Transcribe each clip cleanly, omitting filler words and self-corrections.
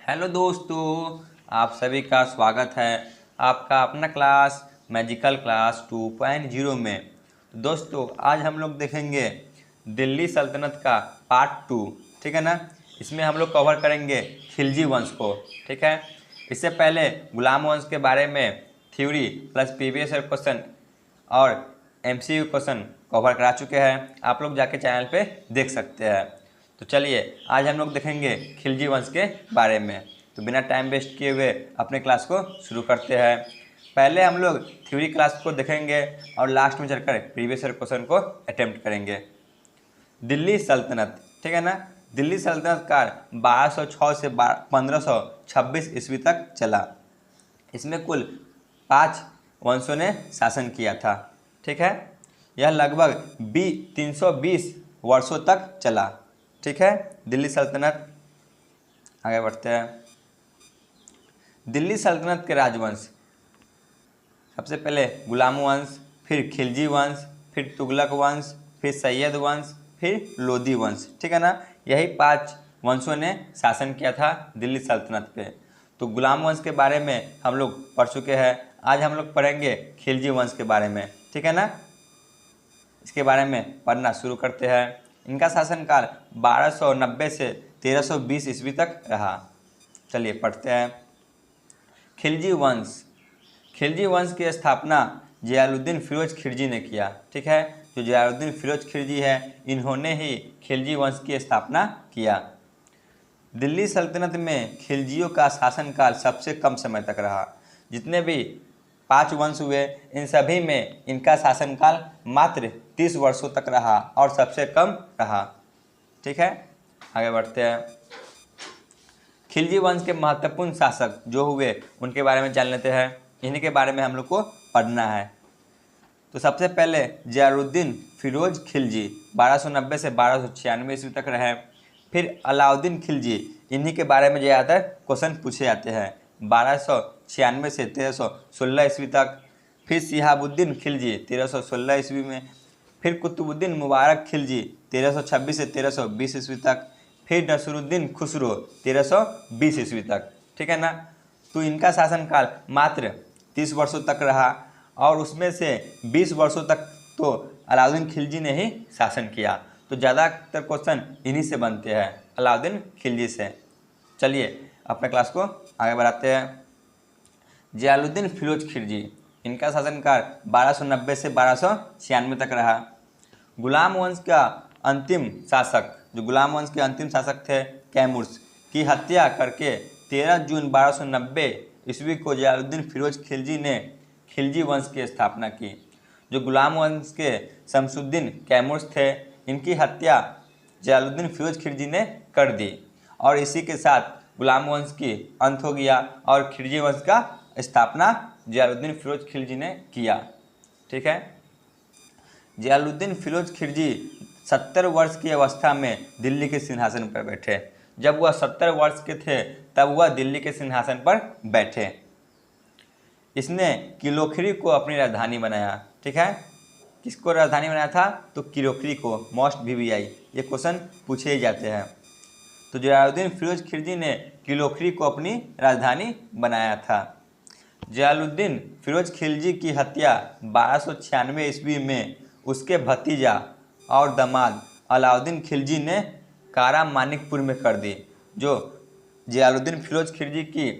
Hello दोस्तों, आप सभी का स्वागत है आपका अपना क्लास मैजिकल क्लास 2.0 में। तो दोस्तों, आज हम लोग देखेंगे दिल्ली सल्तनत का पार्ट 2। ठीक है ना। इसमें हम लोग कवर करेंगे खिलजी वंश को। ठीक है। इससे पहले गुलाम वंश के बारे में theory plus previous year question और एमसीक्यू क्वेश्चन कवर करा चुके हैं। आप लोग जाके चैनल पे देख सकते हैं। तो चलिए, आज हम लोग देखेंगे खिलजी वंश के बारे में। तो बिना टाइम वेस्ट किए हुए अपने क्लास को शुरू करते हैं। पहले हम लोग थ्योरी क्लास को देखेंगे और लास्ट में चलकर प्रीवियस ईयर क्वेश्चन को अटेम्प्ट करेंगे। दिल्ली सल्तनत, ठीक है ना। दिल्ली सल्तनत काल 1206 से 1526 ईस्वी तक चला। इसमें कुल 5 वंशों ने शासन किया था। ठीक है। यह लगभग 320 वर्षों तक चला। ठीक है, दिल्ली सल्तनत। आगे बढ़ते हैं। दिल्ली सल्तनत के राजवंश, सबसे पहले गुलाम वंश, फिर खिलजी वंश, फिर तुगलक वंश, फिर सैयद वंश, फिर लोधी वंश। ठीक है ना। यही 5 वंशों ने शासन किया था दिल्ली सल्तनत पे। तो गुलाम वंश के बारे में हम लोग पढ़ चुके हैं। आज हम लोग पढ़ेंगे खिलजी वंश के बारे में। ठीक है ना। इसके बारे में पढ़ना शुरू करते हैं। इनका शासनकाल 1290 से 1320 ईस्वी तक रहा। चलिए पढ़ते हैं। खिलजी वंश। खिलजी वंश की स्थापना जलालुद्दीन फिरोज खिलजी ने किया। ठीक है। जो जलालुद्दीन फिरोज खिलजी है, इन्होंने ही खिलजी वंश की स्थापना किया। दिल्ली सल्तनत में खिलजियों का शासनकाल सबसे कम समय तक रहा। जितने भी 5 वंश हुए, इन सभी में इनका शासनकाल मात्र 30 वर्षों तक रहा और सबसे कम रहा। ठीक है, आगे बढ़ते हैं। खिलजी वंश के महत्वपूर्ण शासक जो हुए उनके बारे में जान लेते हैं। इन्हीं के बारे में हम लोग को पढ़ना है। तो सबसे पहले जलालुद्दीन फिरोज खिलजी 1290 से 1296 ईस्वी तक रहे। फिर अलाउद्दीन खिलजी, इन्हीं के बारे में ज़्यादातर क्वेश्चन पूछे जाते हैं, 1296 से 1316 ईस्वी तक। फिर शिहाबुद्दीन खिलजी 1316 ईस्वी में। फिर कुतुबुद्दीन मुबारक खिलजी 1326 से 1320 ईस्वी तक। फिर नसरुद्दीन खुसरो 1320 ईस्वी तक। ठीक है ना। तो इनका शासनकाल मात्र 30 वर्षों तक रहा और उसमें से 20 वर्षों तक तो अलाउद्दीन खिलजी ने ही शासन किया। तो ज़्यादातर क्वेश्चन इन्हीं से बनते हैं, अलाउद्दीन खिलजी से। चलिए अपने क्लास को आगे बढ़ाते हैं। जलालुद्दीन फिरोज खिलजी, इनका शासनकाल 1290 से 1296 तक रहा। गुलाम वंश का अंतिम शासक, जो गुलाम वंश के अंतिम शासक थे, कैमुर्स की हत्या करके 13 जून 1290 ईस्वी को जलालुद्दीन फिरोज खिलजी ने खिलजी वंश की स्थापना की। जो गुलाम वंश के शमसुद्दीन कैमुर्स थे, इनकी हत्या जलालुद्दीन फिरोज खिलजी ने कर दी और इसी के साथ गुलाम वंश की अंत हो गया और खिलजी वंश का स्थापना जलालुद्दीन फिरोज खिलजी ने किया। ठीक है। जलालुद्दीन फिरोज खिलजी 70 वर्ष की अवस्था में दिल्ली के सिंहासन पर बैठे। जब वह 70 वर्ष के थे तब वह दिल्ली के सिंहासन पर बैठे। इसने किलोखरी को अपनी राजधानी बनाया। ठीक है। किसको राजधानी बनाया था? तो किलोखरी को। मोस्ट VVI ये क्वेश्चन पूछे ही जाते हैं। तो जलालुद्दीन फिरोज खिलजी ने किलोखरी को अपनी राजधानी बनाया था। जलालुद्दीन फिरोज खिलजी की हत्या 1296 ईस्वी में उसके भतीजा और दामाद अलाउद्दीन खिलजी ने कारा मानिकपुर में कर दी। जो जलालुद्दीन फिरोज खिलजी की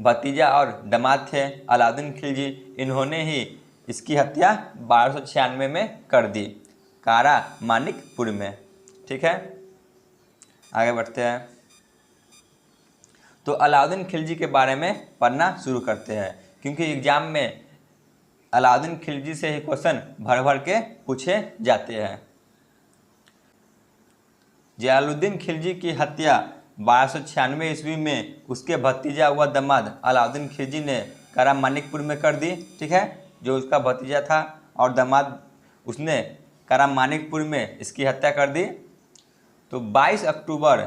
भतीजा और दामाद थे अलाउद्दीन खिलजी, इन्होंने ही इसकी हत्या 1296 में कर दी, कारा मानिकपुर में। ठीक है, आगे बढ़ते हैं। तो अलाउद्दीन खिलजी के बारे में पढ़ना शुरू करते हैं, क्योंकि एग्जाम में अलाउद्दीन खिलजी से ही क्वेश्चन भर भर के पूछे जाते हैं। जलालुद्दीन खिलजी की हत्या 1296 ईस्वी में उसके भतीजा व दामाद अलाउद्दीन खिलजी ने कारा मानिकपुर में कर दी। ठीक है। जो उसका भतीजा था और दामाद, उसने कारा मानिकपुर में इसकी हत्या कर दी। तो 22 अक्टूबर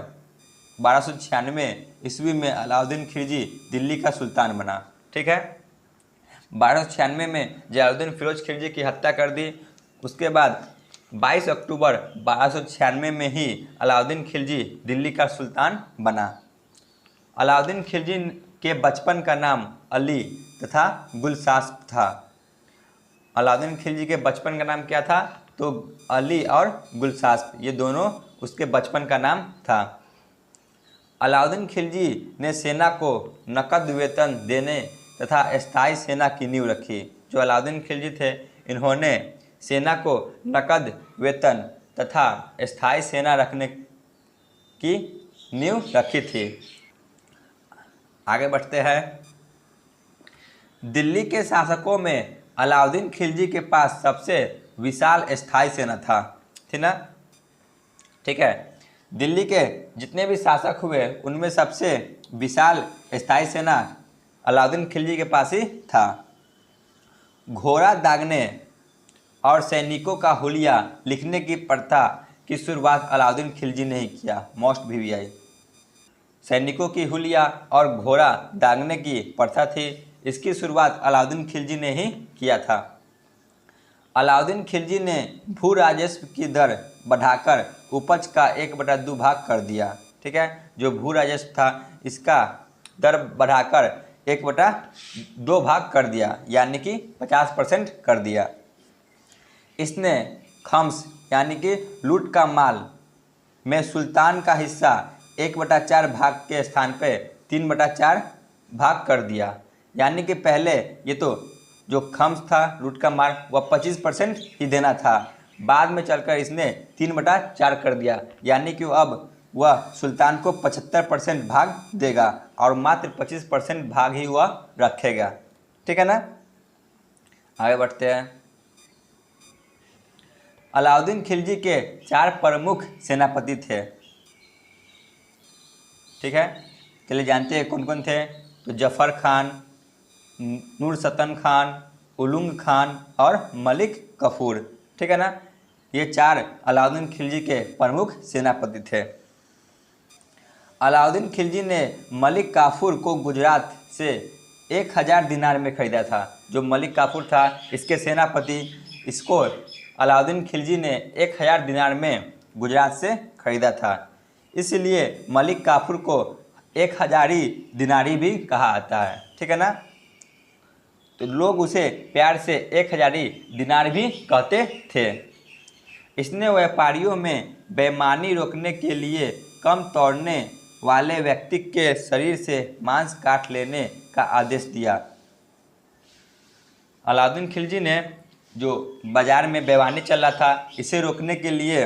1296 ईस्वी में अलाउद्दीन खिलजी दिल्ली का सुल्तान बना। ठीक है। 1296 में जलालुद्दीन फिरोज खिलजी की हत्या कर दी। उसके बाद 22 अक्टूबर 1296 में ही अलाउद्दीन खिलजी दिल्ली का सुल्तान बना। अलाउद्दीन खिलजी के बचपन का नाम अली तथा गुलशास्प था। अलाउद्दीन खिलजी के बचपन का नाम क्या था? तो अली और गुलशास्प, ये दोनों उसके बचपन का नाम था। अलाउद्दीन खिलजी ने सेना को नकद वेतन देने तथा स्थायी सेना की नींव रखी। जो अलाउद्दीन खिलजी थे, इन्होंने सेना को नकद वेतन तथा स्थायी सेना रखने की नींव रखी थी। आगे बढ़ते हैं। दिल्ली के शासकों में अलाउद्दीन खिलजी के पास सबसे विशाल स्थायी सेना था, थी ना? ठीक है। दिल्ली के जितने भी शासक हुए उनमें सबसे विशाल स्थायी सेना अलाउद्दीन खिलजी के पास ही था। घोड़ा दागने और सैनिकों का हुलिया लिखने की प्रथा की शुरुआत अलाउद्दीन खिलजी ने ही किया। मोस्ट VVI, सैनिकों की हुलिया और घोड़ा दागने की प्रथा थी, इसकी शुरुआत अलाउद्दीन खिलजी ने ही किया था। अलाउद्दीन खिलजी ने भू राजस्व की दर बढ़ाकर उपज का 1/2 भाग कर दिया। ठीक है, जो भू राजस्व था इसका दर बढ़ाकर 1/2 भाग कर दिया, यानी कि 50% कर दिया। इसने खम्स यानी कि लूट का माल में सुल्तान का हिस्सा 1/4 भाग के स्थान पे 3/4 भाग कर दिया। यानी कि पहले ये तो जो खम्स था लूट का माल वह 25% ही देना था, बाद में चलकर इसने 3/4 कर दिया, यानी कि अब वह सुल्तान को 75% भाग देगा और मात्र 25% भाग ही वह रखेगा। ठीक है ना? आगे बढ़ते हैं। अलाउद्दीन खिलजी के 4 प्रमुख सेनापति थे। ठीक है, चलिए जानते हैं कौन कौन थे। तो जफ़र खान, नूरसतन खान, उलुग खान और मलिक कफूर। ठीक है ना? ये 4 अलाउद्दीन खिलजी के प्रमुख सेनापति थे। अलाउद्दीन खिलजी ने मलिक काफूर को गुजरात से 1000 दिनार में खरीदा था। जो मलिक काफूर था इसके सेनापति, इसको अलाउद्दीन खिलजी ने 1000 दिनार में गुजरात से खरीदा था, इसलिए मलिक काफूर को 1000 दिनारी भी कहा आता है। ठीक है ना? तो लोग उसे प्यार से 1000 दिनार भी कहते थे। इसने व्यापारियों में बेईमानी रोकने के लिए कम तोड़ने वाले व्यक्ति के शरीर से मांस काट लेने का आदेश दिया। अलाउद्दीन खिलजी ने जो बाजार में बेईमानी चल रहा था, इसे रोकने के लिए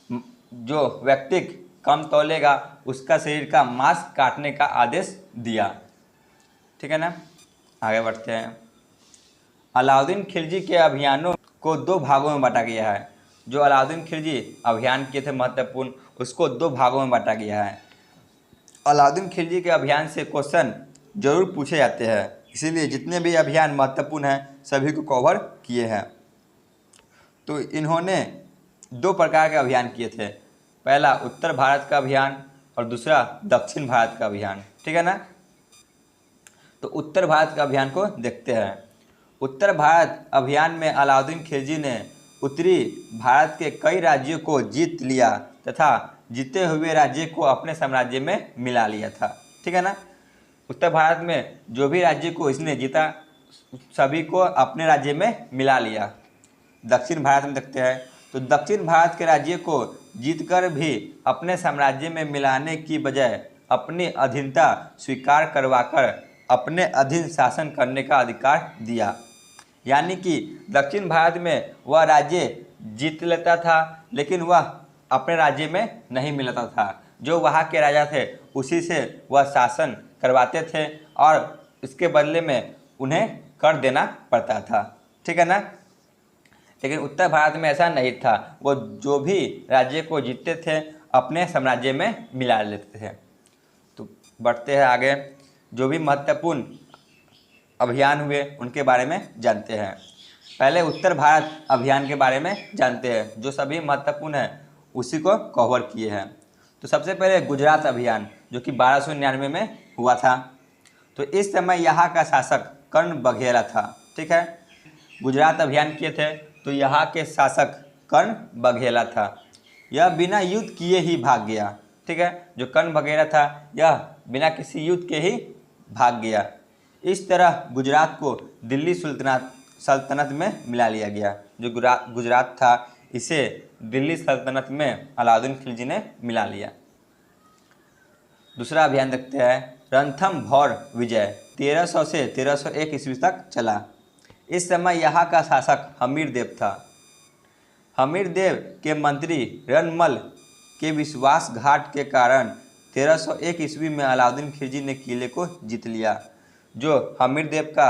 जो व्यक्ति कम तौलेगा उसका शरीर का मांस काटने का आदेश दिया। ठीक है ना? आगे बढ़ते हैं। अलाउद्दीन खिलजी के अभियानों को 2 भागों में बांटा गया है। जो अलाउद्दीन खिलजी अभियान किए थे महत्वपूर्ण, उसको 2 भागों में बांटा गया है। अलाउद्दीन खिलजी के अभियान से क्वेश्चन जरूर पूछे जाते हैं, इसीलिए जितने भी अभियान महत्वपूर्ण हैं सभी को कवर किए हैं। तो इन्होंने 2 प्रकार के अभियान किए थे, पहला उत्तर भारत का अभियान और दूसरा दक्षिण भारत का अभियान। ठीक है ना? तो उत्तर भारत का अभियान को देखते हैं। उत्तर भारत अभियान में अलाउद्दीन खिलजी ने उत्तरी भारत के कई राज्यों को जीत लिया तथा जीते हुए राज्य को अपने साम्राज्य में मिला लिया था। ठीक है ना? उत्तर भारत में जो भी राज्य को इसने जीता सभी को अपने राज्य में मिला लिया। दक्षिण भारत में देखते हैं। तो दक्षिण भारत के राज्य को जीतकर भी अपने साम्राज्य में मिलाने की बजाय अपनी अधीनता स्वीकार करवाकर अपने अधीन शासन करने का अधिकार दिया। यानी कि दक्षिण भारत में वह राज्य जीत लेता था, लेकिन वह अपने राज्य में नहीं मिलता था। जो वहाँ के राजा थे उसी से वह शासन करवाते थे और इसके बदले में उन्हें कर देना पड़ता था। ठीक है ना? लेकिन उत्तर भारत में ऐसा नहीं था, वो जो भी राज्य को जीतते थे अपने साम्राज्य में मिला लेते थे। तो बढ़ते हैं आगे। जो भी महत्वपूर्ण अभियान हुए उनके बारे में जानते हैं। पहले उत्तर भारत अभियान के बारे में जानते हैं, जो सभी महत्वपूर्ण है उसी को कवर किए हैं। तो सबसे पहले गुजरात अभियान, जो कि 1299 में हुआ था। तो इस समय यहाँ का शासक कर्ण बघेला था। ठीक है, गुजरात अभियान किए थे तो यहाँ के शासक कर्ण बघेला था। यह बिना युद्ध किए ही भाग गया। ठीक ठीक है, जो कर्ण वगैरह था यह बिना किसी युद्ध के ही भाग गया। इस तरह गुजरात को दिल्ली सल्तनत में मिला लिया गया। जो गुजरात था इसे दिल्ली सल्तनत में अलाउद्दीन खिलजी ने मिला लिया। दूसरा अभियान देखते हैं, रणथंभौर विजय 1300 से 1301 ईस्वी तक चला। इस समय यहाँ का शासक हमीर देव था। हमीर देव के मंत्री रणमल के विश्वासघात के कारण 1301 ईस्वी में अलाउद्दीन खिलजी ने किले को जीत लिया। जो हमीर देव का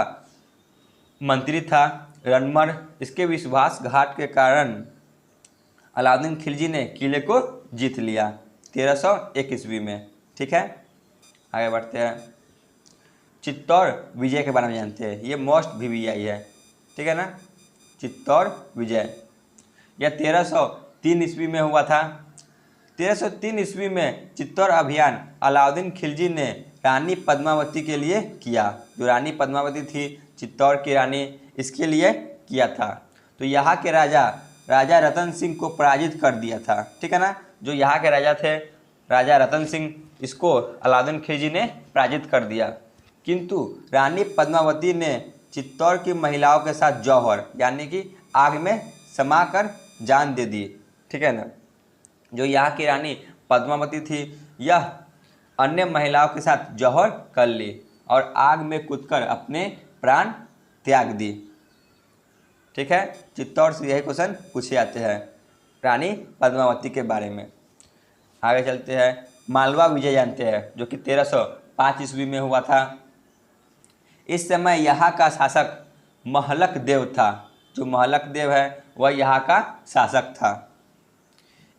मंत्री था रणमल, इसके विश्वासघात के कारण अलाउद्दीन खिलजी ने किले को जीत लिया 1301 ईस्वी में। ठीक है, आगे बढ़ते हैं। चित्तौड़ विजय के बारे में जानते हैं, ये मोस्ट VVI है। ठीक है ना, चित्तौड़ विजय यह 1303 ईस्वी में हुआ था। 1303 ईस्वी में चित्तौड़ अभियान अलाउद्दीन खिलजी ने रानी पद्मावती के लिए किया। जो रानी पद्मावती थी चित्तौड़ की रानी, इसके लिए किया था। तो यहाँ के राजा रतन सिंह को पराजित कर दिया था। ठीक है ना, जो यहाँ के राजा थे राजा रतन सिंह, इसको अलाउद्दीन खिलजी ने पराजित कर दिया। किंतु रानी पद्मावती ने चित्तौड़ की महिलाओं के साथ जौहर यानी कि आग में समाकर जान दे दी। ठीक है ना, जो यहाँ की रानी पद्मावती थी यह अन्य महिलाओं के साथ जौहर कर ली और आग में कूदकर अपने प्राण त्याग दी। ठीक है, चित्तौड़ से यही क्वेश्चन पूछे जाते हैं रानी पद्मावती के बारे में। आगे चलते हैं, मालवा विजय जानते हैं जो कि 1305 ईस्वी में हुआ था। इस समय यहाँ का शासक महलक देव था। जो महलक देव है वह यहाँ का शासक था।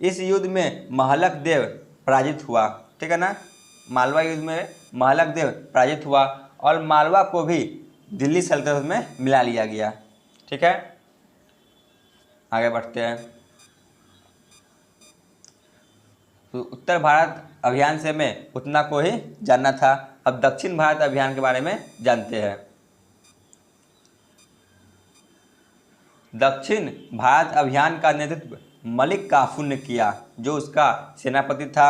इस युद्ध में महलक देव पराजित हुआ। ठीक है ना, मालवा युद्ध में महलक देव पराजित हुआ और मालवा को भी दिल्ली सल्तनत में मिला लिया गया। ठीक है, आगे बढ़ते हैं। तो उत्तर भारत अभियान से हमें उतना को ही जानना था। अब दक्षिण भारत अभियान के बारे में जानते हैं। दक्षिण भारत अभियान का नेतृत्व मलिक काफूर ने किया। जो उसका सेनापति था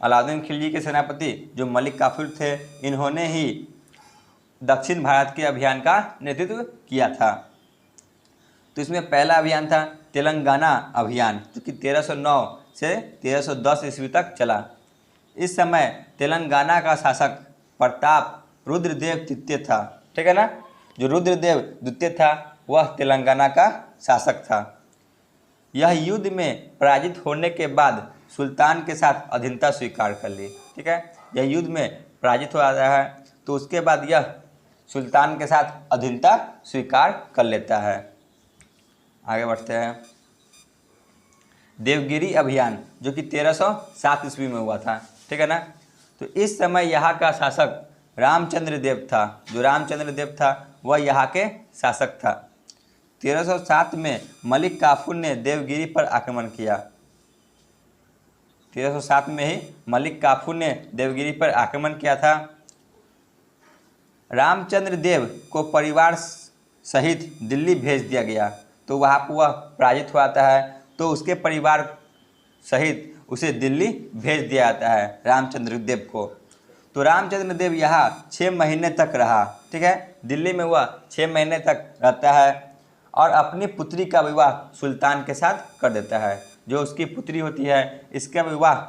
अलाउद्दीन खिलजी के सेनापति जो मलिक काफूर थे, इन्होंने ही दक्षिण भारत के अभियान का नेतृत्व किया था। तो इसमें पहला अभियान था तेलंगाना अभियान जो कि 1309 से 1310 ईस्वी तक चला। इस समय तेलंगाना का शासक प्रताप रुद्रदेव द्वितीय था। ठीक है ना, जो रुद्रदेव द्वितीय था वह तेलंगाना का शासक था। यह युद्ध में पराजित होने के बाद सुल्तान के साथ अधीनता स्वीकार कर ली। ठीक है, यह युद्ध में पराजित हो जाता है तो उसके बाद यह सुल्तान के साथ अधीनता स्वीकार कर लेता है। आगे बढ़ते हैं। देवगिरी अभियान जो कि 1307 ईस्वी में हुआ था। ठीक है ना, तो इस समय यहाँ का शासक रामचंद्र देव था। जो रामचंद्र देव था वह यहाँ के शासक था। 1307 में मलिक काफूर ने देवगिरी पर आक्रमण किया। 1307 में ही मलिक काफूर ने देवगिरी पर आक्रमण किया था। रामचंद्र देव को परिवार सहित दिल्ली भेज दिया गया। तो वहाँ पर वह पराजित हो जाता है तो उसके परिवार सहित उसे दिल्ली भेज दिया जाता है रामचंद्र देव को। तो रामचंद्र देव यहाँ 6 महीने तक रहा। ठीक है, दिल्ली में वह 6 महीने तक रहता है और अपनी पुत्री का विवाह सुल्तान के साथ कर देता है। जो उसकी पुत्री होती है इसका विवाह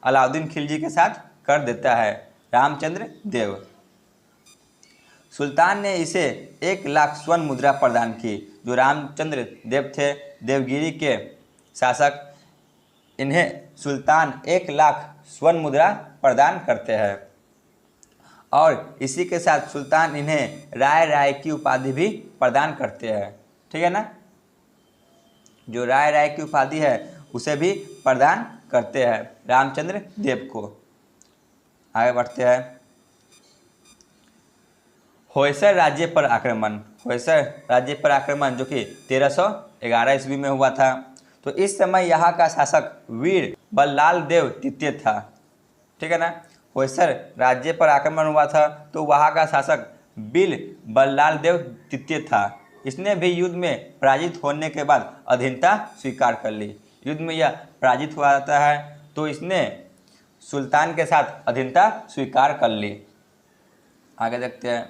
अलाउद्दीन खिलजी के साथ कर देता है रामचंद्र देव। सुल्तान ने इसे 1 लाख स्वर्ण मुद्रा प्रदान की। जो रामचंद्र देव थे देवगिरी के शासक, इन्हें सुल्तान 1 लाख स्वर्ण मुद्रा प्रदान करते हैं और इसी के साथ सुल्तान इन्हें राय की उपाधि भी प्रदान करते हैं। ठीक है ना, जो राय की उपाधि है उसे भी प्रदान करते हैं रामचंद्र देव को। आगे बढ़ते हैं। होयसर राज्य पर आक्रमण। होयसर राज्य पर आक्रमण जो कि 1311 ईस्वी में हुआ था। तो इस समय यहाँ का शासक वीर बल्लाल देव तृतीय था। ठीक है ना, होयसर राज्य पर आक्रमण हुआ था तो वहाँ का शासक वीर बल्लाल देव तृतीय था। इसने भी युद्ध में पराजित होने के बाद अधीनता स्वीकार कर ली। युद्ध में यह पराजित हो जाता है तो इसने सुल्तान के साथ अधीनता स्वीकार कर ली। आगे देखते हैं।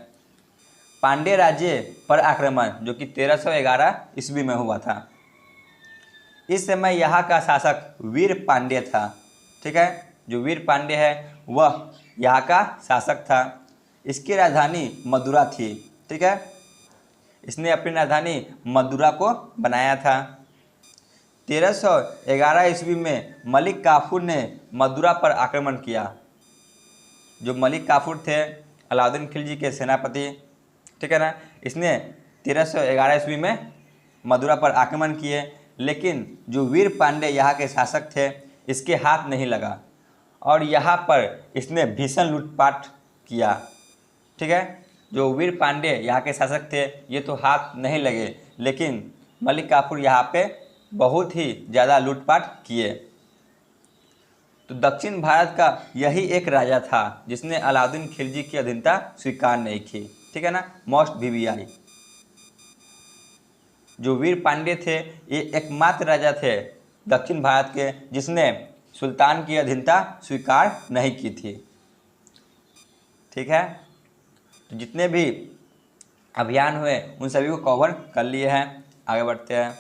पांड्य राज्य पर आक्रमण जो कि 1311 ईस्वी में हुआ था। इस समय यहाँ का शासक वीर पांड्य था। ठीक है, जो वीर पांड्य है वह यहाँ का शासक था। इसकी राजधानी मदुरा थी। ठीक है, इसने अपनी राजधानी मदुरा को बनाया था। 1311 ईस्वी में मलिक काफूर ने मदुरा पर आक्रमण किया। जो मलिक काफूर थे अलाउद्दीन खिलजी के सेनापति, ठीक है ना, इसने 1311 ईस्वी में मदुरा पर आक्रमण किए, लेकिन जो वीर पांड्य यहाँ के शासक थे इसके हाथ नहीं लगा और यहाँ पर इसने भीषण लूटपाट किया। ठीक है, जो वीर पांड्य यहाँ के शासक थे ये तो हाथ नहीं लगे, लेकिन मलिक काफूर यहाँ पे बहुत ही ज़्यादा लूटपाट किए। तो दक्षिण भारत का यही एक राजा था जिसने अलाउद्दीन खिलजी की अधीनता स्वीकार नहीं की। ठीक है ना, मोस्ट VVI। जो वीर पांड्य थे ये एकमात्र राजा थे दक्षिण भारत के जिसने सुल्तान की अधीनता स्वीकार नहीं की थी। ठीक है, तो जितने भी अभियान हुए उन सभी को कवर कर लिए हैं। आगे बढ़ते हैं।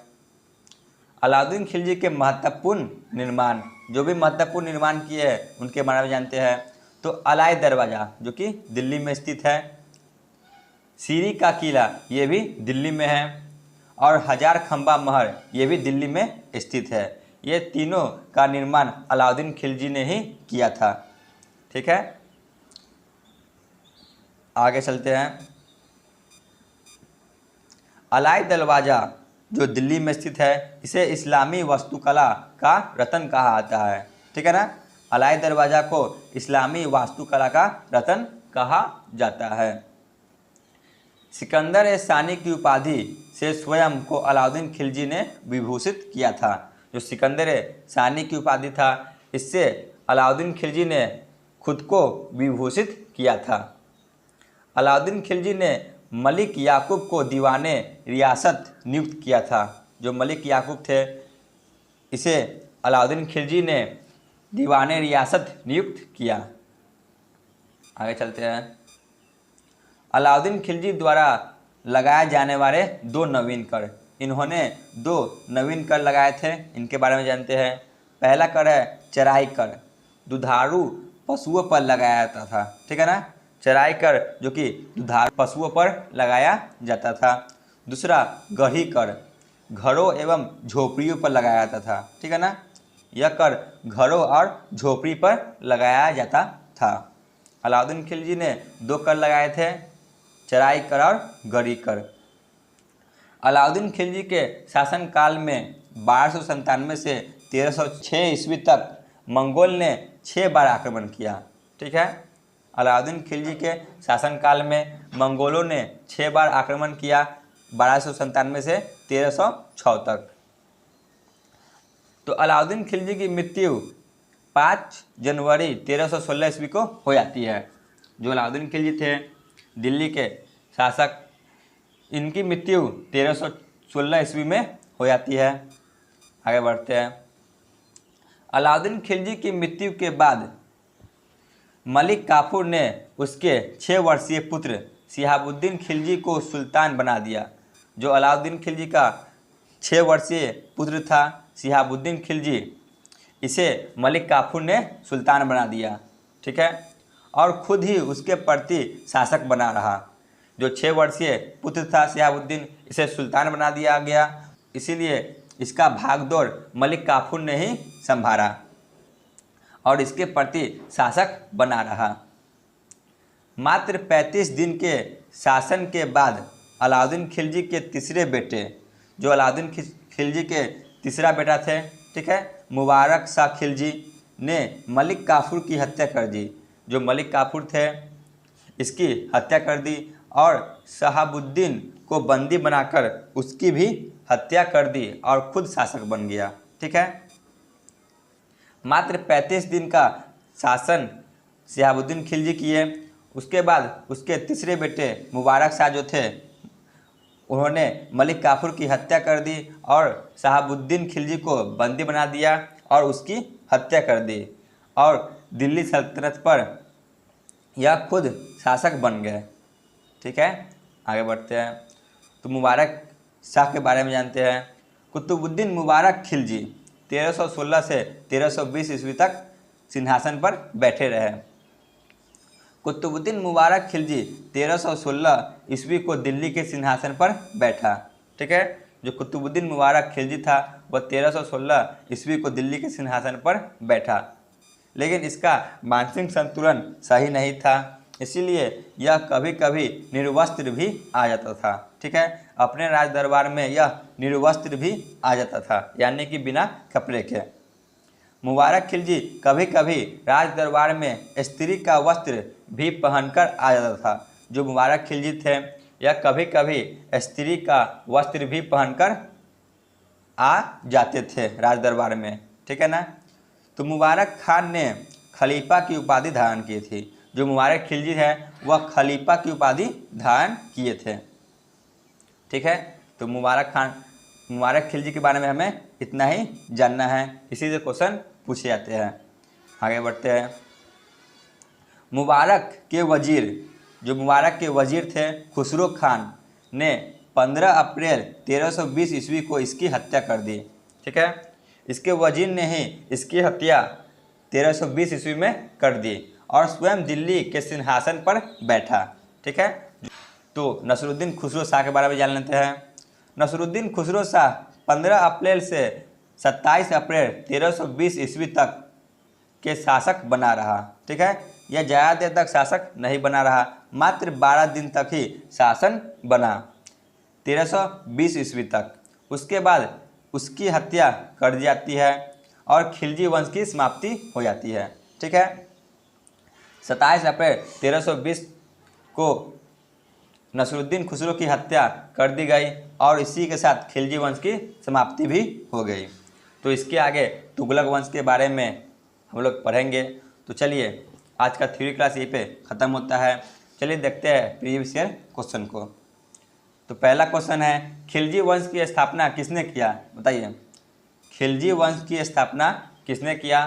अलाउद्दीन खिलजी के महत्वपूर्ण निर्माण, जो भी महत्वपूर्ण निर्माण किए हैं उनके बारे में जानते हैं। तो अलाई दरवाज़ा जो कि दिल्ली में स्थित है, सीरी का किला ये भी दिल्ली में है, और हजार खंबा महल ये भी दिल्ली में स्थित है। ये तीनों का निर्माण अलाउद्दीन खिलजी ने ही किया था। ठीक है, आगे चलते हैं। अलाई दरवाज़ा जो दिल्ली में स्थित है इसे इस्लामी वास्तुकला का रत्न कहा जाता है। ठीक है ना, अलाई दरवाज़ा को इस्लामी वास्तुकला का रत्न कहा जाता है। सिकंदर सानी की उपाधि से स्वयं को अलाउद्दीन खिलजी ने विभूषित किया था। जो सिकंदर सानी की उपाधि था इससे अलाउद्दीन खिलजी ने खुद को विभूषित किया था। अलाउद्दीन खिलजी ने मलिक याकूब को दीवाने रियासत नियुक्त किया था। जो मलिक याकूब थे इसे अलाउद्दीन खिलजी ने दीवाने रियासत नियुक्त किया। आगे चलते हैं। अलाउद्दीन खिलजी द्वारा लगाए जाने वाले 2 नवीन कर, इन्होंने 2 नवीन कर लगाए थे, इनके बारे में जानते हैं। पहला कर है चराई कर, दुधारू पशुओं पर लगाया जाता था। ठीक है ना, चराई कर जो कि दुधारू पशुओं पर लगाया जाता था। दूसरा गढ़ी कर, घरों एवं झोपड़ियों पर लगाया जाता था। ठीक है ना, यह कर घरों और झोपड़ी पर लगाया जाता था। अलाउद्दीन खिलजी ने 2 कर लगाए थे, चराई कर और गढ़ी कर। अलाउद्दीन खिलजी के शासनकाल में 1297 से 1306 ईस्वी तक मंगोल ने 6 बार आक्रमण किया। ठीक है, अलाउद्दीन खिलजी के शासनकाल में मंगोलों ने 6 बार आक्रमण किया, 1297 से 1306 तक। तो अलाउद्दीन खिलजी की मृत्यु 5 जनवरी 1316 ईस्वी को हो जाती है। जो अलाउद्दीन खिलजी थे दिल्ली के शासक, इनकी मृत्यु 1316 ईस्वी में हो जाती है। आगे बढ़ते हैं। अलाउद्दीन खिलजी की मृत्यु के बाद मलिक काफूर ने उसके 6 वर्षीय पुत्र शिहाबुद्दीन खिलजी को सुल्तान बना दिया। जो अलाउद्दीन खिलजी का 6 वर्षीय पुत्र था शिहाबुद्दीन खिलजी, इसे मलिक काफूर ने सुल्तान बना दिया। ठीक है, और खुद ही उसके प्रति शासक बना रहा। जो 6 वर्षीय पुत्र था शिहाबुद्दीन, इसे सुल्तान बना दिया गया, इसीलिए इसका भागदौड़ मलिक काफूर ने ही संभाला और इसके प्रति शासक बना रहा। मात्र 35 दिन के शासन के बाद अलाउद्दीन खिलजी के तीसरे बेटे, जो अलाउद्दीन खिलजी के तीसरा बेटा थे, ठीक है, मुबारक शाह खिलजी ने मलिक काफूर की हत्या कर दी। जो मलिक काफूर थे इसकी हत्या कर दी और शहाबुद्दीन को बंदी बनाकर उसकी भी हत्या कर दी और खुद शासक बन गया। ठीक है, मात्र 35 दिन का शासन शिहाबुद्दीन खिलजी किए। उसके बाद उसके तीसरे बेटे मुबारक शाह जो थे उन्होंने मलिक काफूर की हत्या कर दी और शहाबुद्दीन खिलजी को बंदी बना दिया और उसकी हत्या कर दी और दिल्ली सल्तनत पर यह खुद शासक बन गए। ठीक है, आगे बढ़ते हैं। तो मुबारक शाह के बारे में जानते हैं। कुतुबुद्दीन मुबारक खिलजी 1316 से 1320 ईस्वी तक सिंहासन पर बैठे रहे। कुतुबुद्दीन मुबारक खिलजी 1316 ईस्वी को दिल्ली के सिंहासन पर बैठा। ठीक है, जो कुतुबुद्दीन मुबारक खिलजी था वह 1316 ईस्वी को दिल्ली के सिंहासन पर बैठा, लेकिन इसका मानसिक संतुलन सही नहीं था, इसीलिए यह कभी कभी निर्वस्त्र भी आ जाता था। ठीक है, अपने राज दरबार में यह निर्वस्त्र भी आ जाता था, यानी कि बिना कपड़े के। मुबारक खिलजी कभी कभी राज दरबार में स्त्री का वस्त्र भी पहनकर आ जाता था। जो मुबारक खिलजी थे यह कभी कभी स्त्री का वस्त्र भी पहनकर आ जाते थे राज दरबार में। ठीक है ना। तो मुबारक खान ने खलीफा की उपाधि धारण की थी। जो मुबारक खिलजी है वह खलीफा की उपाधि धारण किए थे। ठीक है, तो मुबारक खिलजी के बारे में हमें इतना ही जानना है, इसी से क्वेश्चन पूछे जाते हैं। आगे बढ़ते हैं। मुबारक के वजीर, जो मुबारक के वजीर थे खुसरो खान ने 15 अप्रैल 1320 ईस्वी को इसकी हत्या कर दी। ठीक है, इसके वजीर ने ही इसकी हत्या 1320 ईस्वी में कर दी और स्वयं दिल्ली के सिंहासन पर बैठा। ठीक है, तो नसरुद्दीन खुसरो शाह के बारे में जान लेते हैं। नसरुद्दीन खुसरो शाह 15 अप्रैल से 27 अप्रैल 1320 ईस्वी तक के शासक बना रहा। ठीक है, यह ज़्यादा देर तक शासक नहीं बना रहा, मात्र 12 दिन तक ही शासन बना 1320 ईस्वी तक। उसके बाद उसकी हत्या कर दी जाती है और खिलजी वंश की समाप्ति हो जाती है। ठीक है, 27 अप्रैल 1320 को नसरुद्दीन खुसरो की हत्या कर दी गई और इसी के साथ खिलजी वंश की समाप्ति भी हो गई। तो इसके आगे तुगलक वंश के बारे में हम लोग पढ़ेंगे। तो चलिए, आज का थ्योरी क्लास यहीं पे ख़त्म होता है। चलिए देखते हैं प्रीवियस ईयर क्वेश्चन को। तो पहला क्वेश्चन है, खिलजी वंश की स्थापना किसने किया? बताइए, खिलजी वंश की स्थापना किसने किया?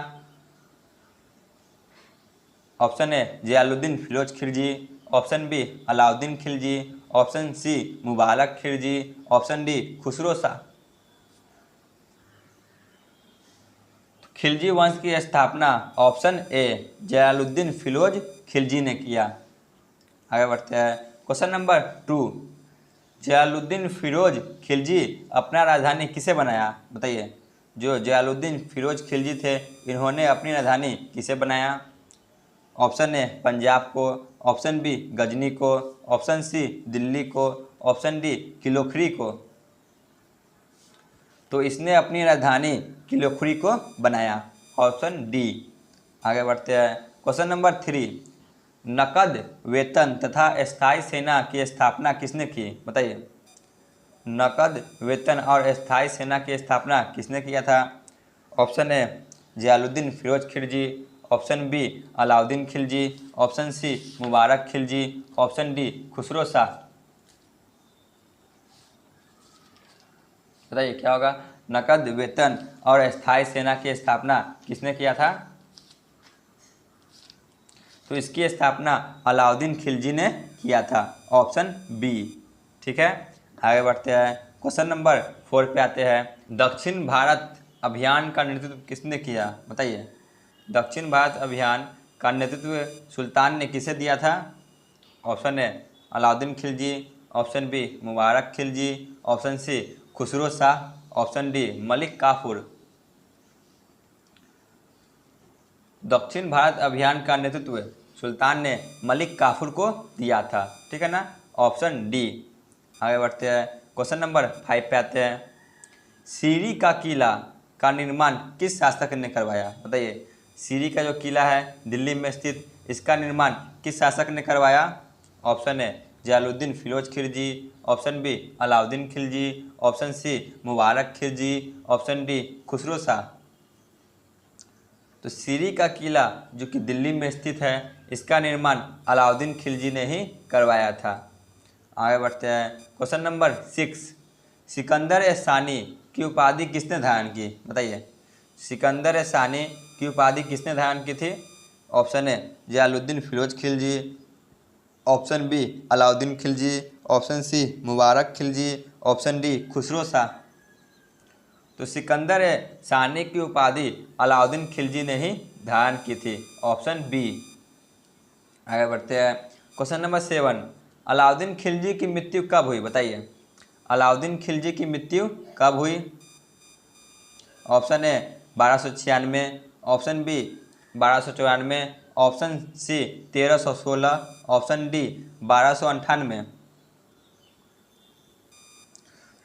Option A Jalaluddin Firoz Khilji, option B Alauddin Khilji, option C Mubarak Khilji, option D Khusro Shah. Khilji वंश की स्थापना ऑप्शन ए जलालुद्दीन फिरोज खिलजी ने किया। आगे बढ़ते हैं। क्वेश्चन नंबर 2, जलालुद्दीन फिरोज खिलजी अपना राजधानी किसे बनाया? बताइए, जो जलालुद्दीन फिरोज खिलजी थे इन्होंने अपनी राजधानी किसे बनाया? ऑप्शन ए पंजाब को, ऑप्शन बी गजनी को, ऑप्शन सी दिल्ली को, ऑप्शन डी किलोखरी को। तो इसने अपनी राजधानी किलोखरी को बनाया, ऑप्शन डी। आगे बढ़ते हैं। क्वेश्चन नंबर 3, नकद वेतन तथा स्थायी सेना की स्थापना किसने की? बताइए, नकद वेतन और स्थायी सेना की स्थापना किसने किया था? Option A Jalaluddin Firoz Khilji, option B Alauddin Khilji, option C Mubarak Khilji, option D Khusro Shah. बताइए क्या होगा? नकद वेतन और स्थायी सेना की स्थापना किसने किया था? तो इसकी स्थापना अलाउद्दीन खिलजी ने किया था, ऑप्शन बी। ठीक है, आगे बढ़ते हैं। क्वेश्चन नंबर 4 पे आते हैं। दक्षिण भारत अभियान का नेतृत्व किसने किया? बताइए, दक्षिण भारत अभियान का नेतृत्व सुल्तान ने किसे दिया था? Option A Alauddin Khilji, option B Mubarak Khilji, option C Khusro Shah, option D Malik Kafur. दक्षिण भारत अभियान का नेतृत्व सुल्तान ने मलिक काफूर को दिया था। ठीक है ना, ऑप्शन डी। आगे बढ़ते हैं। क्वेश्चन नंबर 5 पे आते हैं। सीरी का किला का निर्माण किस शासक ने करवाया? बताइए, सीरी का जो किला है दिल्ली में स्थित, इसका निर्माण किस शासक ने करवाया? Option A Jalaluddin Firoz Khilji, option B Alauddin Khilji, option C Mubarak Khilji, option D Khusro Shah. तो सीरी का किला जो कि दिल्ली में स्थित है, इसका निर्माण अलाउद्दीन खिलजी ने ही करवाया था। आगे बढ़ते हैं। क्वेश्चन नंबर 6, सिकंदर ए सानी की उपाधि किसने धारण की? बताइए, सिकंदर ए सानी की उपाधि किसने धारण की थी? Option A Jalaluddin Firoz Khilji, option B Alauddin Khilji, option C Mubarak Khilji, option D Khusro Shah. तो सिकंदर सानी की उपाधि अलाउद्दीन खिलजी ने ही धारण की थी, ऑप्शन बी। आगे बढ़ते हैं। क्वेश्चन नंबर 7, अलाउद्दीन खिलजी की मृत्यु कब हुई? बताइए, अलाउद्दीन खिलजी की मृत्यु कब हुई? Option A 1296, option B 1294, option C 1316, option D 1298।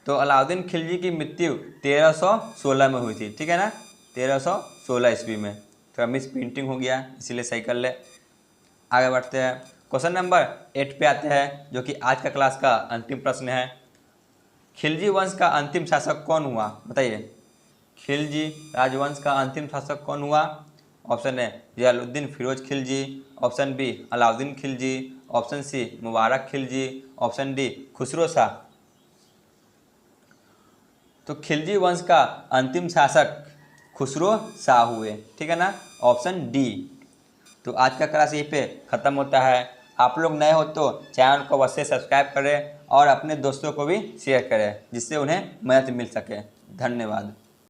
तो अलाउद्दीन खिलजी की मृत्यु 1316 में हुई थी, ठीक है ना, 1316 ईस्वी में। थोड़ा मिस प्रिंटिंग हो गया, इसीलिए सही कर ले। आगे बढ़ते हैं। क्वेश्चन नंबर 8 पे आते हैं, जो कि आज का क्लास का अंतिम प्रश्न है। खिलजी वंश का अंतिम शासक कौन हुआ? बताइए, खिलजी राजवंश का अंतिम शासक कौन हुआ? Option A Jalaluddin Firoz Khilji, option B Alauddin Khilji, option C Mubarak Khilji, option D Khusro Shah. तो खिलजी वंश का अंतिम शासक खुसरो शाह हुए, ठीक है ना, ऑप्शन डी। तो आज का क्लास यहीं पे ख़त्म होता है। आप लोग नए हो तो चैनल को अवश्य सब्सक्राइब करें और अपने दोस्तों को भी शेयर करें, जिससे उन्हें मदद मिल सके। धन्यवाद।